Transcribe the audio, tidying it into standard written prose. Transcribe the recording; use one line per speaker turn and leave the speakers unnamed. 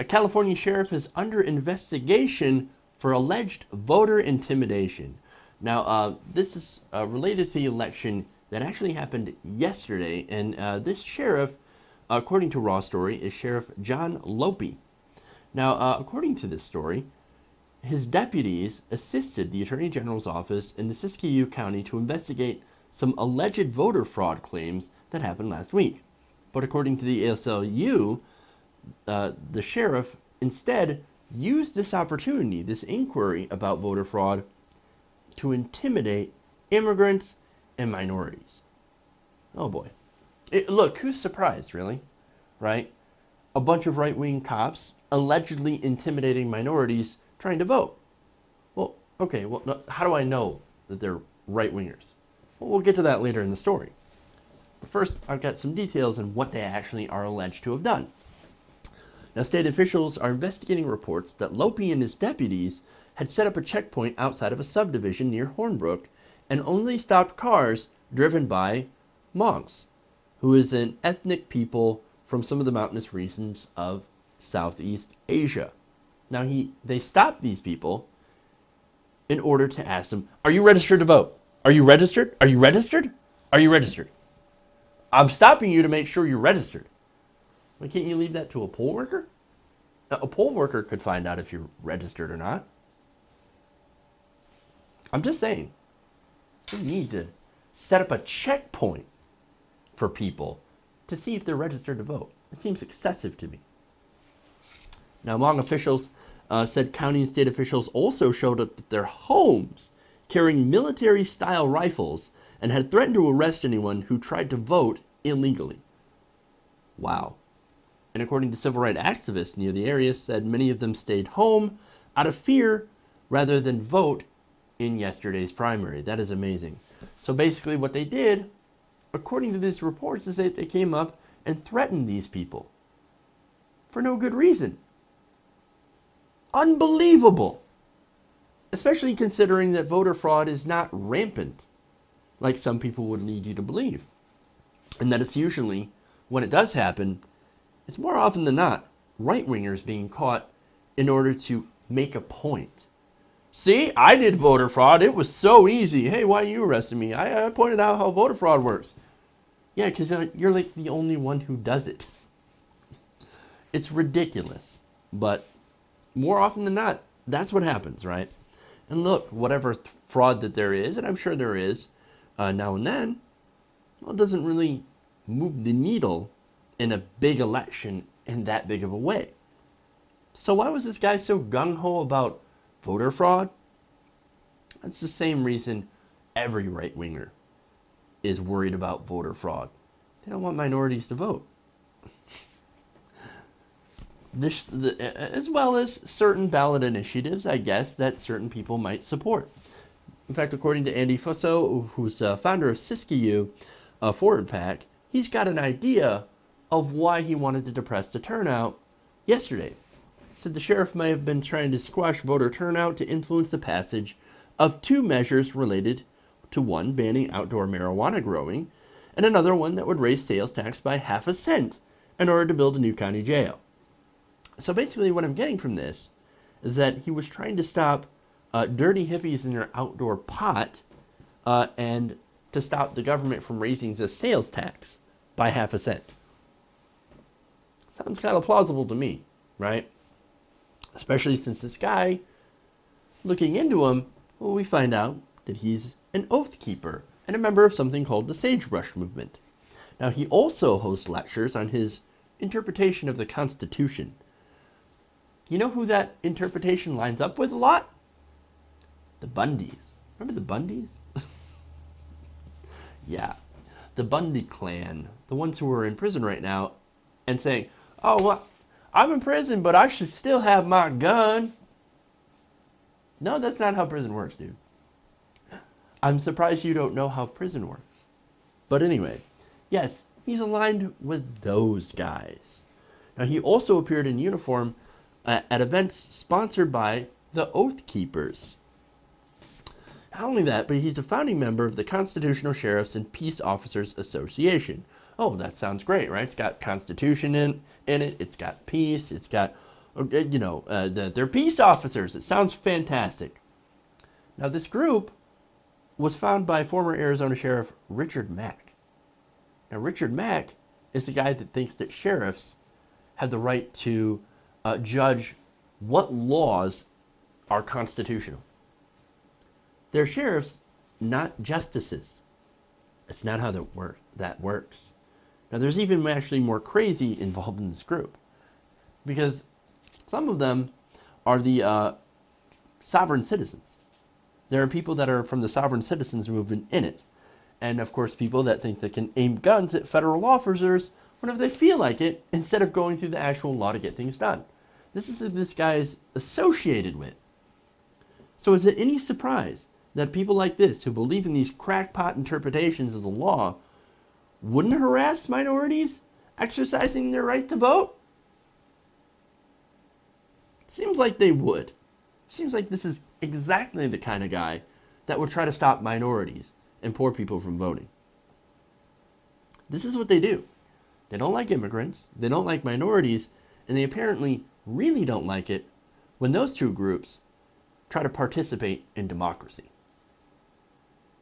A California sheriff is under investigation for alleged voter intimidation. Now, this is related to the election that actually happened yesterday, and this sheriff, according to Raw Story, is Sheriff Jon Lopey. Now, according to this story, his deputies assisted the Attorney General's office in the Siskiyou County to investigate some alleged voter fraud claims that happened last week. But according to the ACLU, the sheriff instead used this opportunity, this inquiry about voter fraud, to intimidate immigrants and minorities. Oh boy. Look, who's surprised, really? Right? A bunch of right-wing cops allegedly intimidating minorities trying to vote. Well, okay, well, how do I know that they're right-wingers? Well, we'll get to that later in the story. But first, I've got some details on what they actually are alleged to have done. Now, state officials are investigating reports that Lopey and his deputies had set up a checkpoint outside of a subdivision near Hornbrook and only stopped cars driven by Hmongs, who is an ethnic people from some of the mountainous regions of Southeast Asia. Now, they stopped these people in order to ask them, are you registered to vote? Are you registered? Are you registered? Are you registered? I'm stopping you to make sure you're registered. Why can't you leave that to a poll worker? Now, a poll worker could find out if you're registered or not. I'm just saying, we need to set up a checkpoint for people to see if they're registered to vote. It seems excessive to me. Now, Hmong officials said county and state officials also showed up at their homes carrying military-style rifles and had threatened to arrest anyone who tried to vote illegally. Wow. And according to civil rights activists near the area, said many of them stayed home out of fear rather than vote in yesterday's primary. That is amazing. So basically what they did, according to these reports, is that they came up and threatened these people for no good reason. Unbelievable. Especially considering that voter fraud is not rampant, like some people would lead you to believe. And that it's usually, when it does happen, it's more often than not right-wingers being caught in order to make a point. See, I did voter fraud. It was so easy. Hey, why are you arresting me? I pointed out how voter fraud works. Yeah, because you're like the only one who does it. It's ridiculous. But more often than not, that's what happens, right? And look, whatever fraud that there is, and I'm sure there is now and then, well, it doesn't really move the needle in a big election in that big of a way. So why was this guy so gung-ho about voter fraud? That's the same reason every right-winger is worried about voter fraud. They don't want minorities to vote. As well as certain ballot initiatives, I guess, that certain people might support. In fact, according to Andy Fusso, who's founder of Siskiyou Forward PAC, he's got an idea of why he wanted to depress the turnout yesterday. He said the sheriff may have been trying to squash voter turnout to influence the passage of two measures related to one banning outdoor marijuana growing and another one that would raise sales tax by 0.5 cent in order to build a new county jail. So basically what I'm getting from this is that he was trying to stop dirty hippies in their outdoor pot and to stop the government from raising the sales tax by 0.5 cent. Sounds kind of plausible to me, right? Especially since this guy, looking into him, well, we find out that he's an oath keeper and a member of something called the Sagebrush Movement. Now, he also hosts lectures on his interpretation of the Constitution. You know who that interpretation lines up with a lot? The Bundys. Remember the Bundys? Yeah. The Bundy clan. The ones who are in prison right now and saying, oh, well, I'm in prison, but I should still have my gun. No, that's not how prison works, dude. I'm surprised you don't know how prison works. But anyway, yes, he's aligned with those guys. Now, he also appeared in uniform at events sponsored by the Oath Keepers. Not only that, but he's a founding member of the Constitutional Sheriffs and Peace Officers Association. Oh, that sounds great, right? It's got Constitution in it. It's got peace. It's got they're peace officers. It sounds fantastic. Now, this group was founded by former Arizona Sheriff Richard Mack. Now, Richard Mack is the guy that thinks that sheriffs have the right to judge what laws are constitutional. They're sheriffs, not justices. It's not how that works. Now, there's even actually more crazy involved in this group, because some of them are the sovereign citizens. There are people that are from the sovereign citizens movement in it. And of course, people that think they can aim guns at federal officers whenever they feel like it, instead of going through the actual law to get things done. This is who this guy is associated with. So is it any surprise that people like this, who believe in these crackpot interpretations of the law, wouldn't harass minorities exercising their right to vote? Seems like they would. Seems like this is exactly the kind of guy that would try to stop minorities and poor people from voting. This is what they do. They don't like immigrants, they don't like minorities, and they apparently really don't like it when those two groups try to participate in democracy.